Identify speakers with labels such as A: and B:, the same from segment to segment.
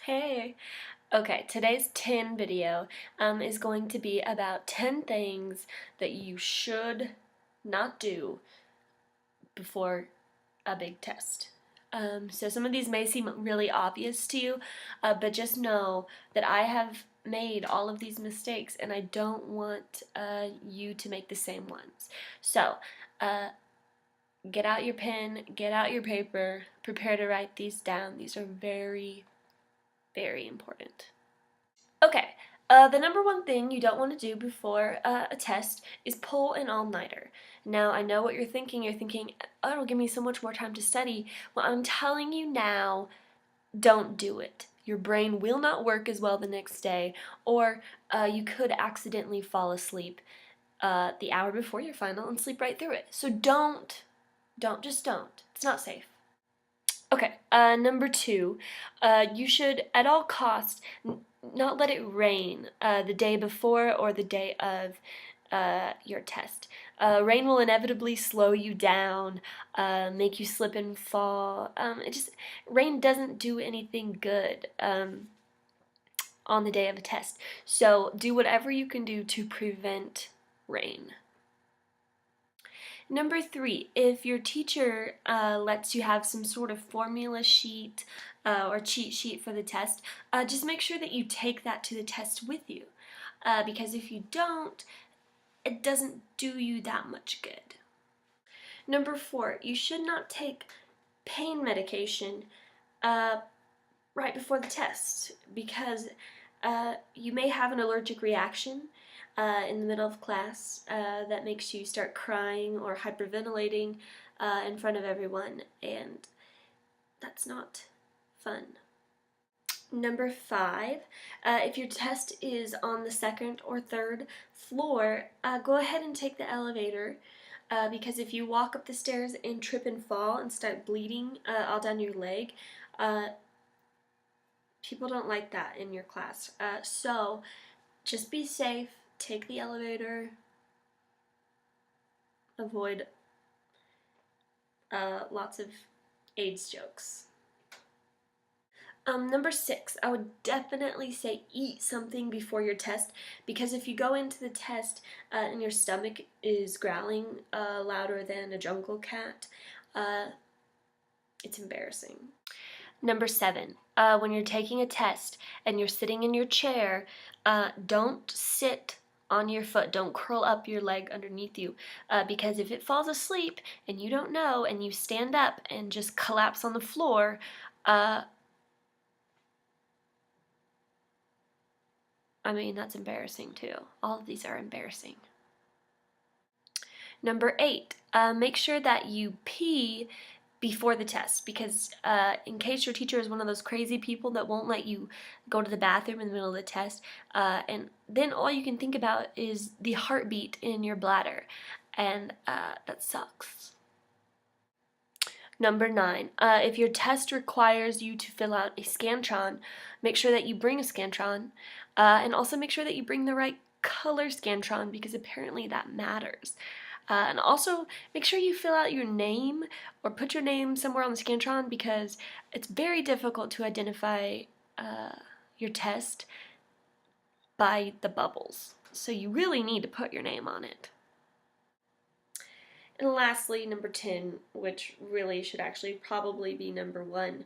A: Hey! Okay, today's 10 video is going to be about 10 things that you should not do before a big test. So some of these may seem really obvious to you, but just know that I have made all of these mistakes and I don't want you to make the same ones. So, get out your pen, get out your paper, prepare to write these down. These are very, very important. Okay, the number one thing you don't want to do before a test is pull an all-nighter. Now, I know what you're thinking. You're thinking, oh, it'll give me so much more time to study. Well, I'm telling you now, don't do it. Your brain will not work as well the next day, or you could accidentally fall asleep the hour before your final and sleep right through it. So just don't. It's not safe. Okay, number two, you should at all costs not let it rain the day before or the day of your test. Rain will inevitably slow you down, make you slip and fall. Rain doesn't do anything good on the day of a test. So do whatever you can do to prevent rain. Number three, if your teacher lets you have some sort of formula sheet or cheat sheet for the test, just make sure that you take that to the test with you. Because if you don't, it doesn't do you that much good. Number four, you should not take pain medication right before the test because you may have an allergic reaction in the middle of class that makes you start crying or hyperventilating in front of everyone, and that's not fun. Number five, if your test is on the second or third floor, go ahead and take the elevator because if you walk up the stairs and trip and fall and start bleeding all down your leg, people don't like that in your class. So just be safe, take the elevator, avoid lots of AIDS jokes. Number six, I would definitely say eat something before your test because if you go into the test and your stomach is growling louder than a jungle cat, it's embarrassing. Number seven, when you're taking a test and you're sitting in your chair, don't sit on your foot. Don't curl up your leg underneath you because if it falls asleep and you don't know and you stand up and just collapse on the floor, that's embarrassing too. All of these are embarrassing. Number eight, make sure that you pee before the test because in case your teacher is one of those crazy people that won't let you go to the bathroom in the middle of the test, and then all you can think about is the heartbeat in your bladder, and that sucks. Number nine, if your test requires you to fill out a Scantron, make sure that you bring a Scantron, and also make sure that you bring the right color Scantron because apparently that matters. And also make sure you fill out your name or put your name somewhere on the Scantron because it's very difficult to identify your test by the bubbles. So you really need to put your name on it. And lastly, number 10, which really should actually probably be number 1,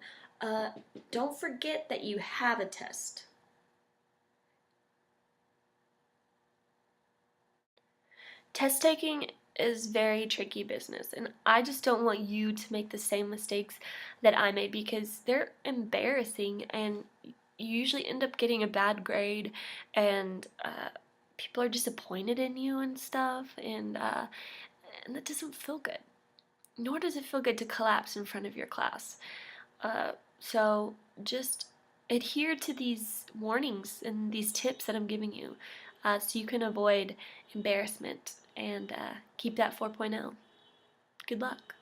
A: don't forget that you have a test. Test taking is very tricky business, and I just don't want you to make the same mistakes that I made because they're embarrassing and you usually end up getting a bad grade and people are disappointed in you and stuff, and that doesn't feel good. Nor does it feel good to collapse in front of your class. So just adhere to these warnings and these tips that I'm giving you so you can avoid embarrassment and keep that 4.0. Good luck.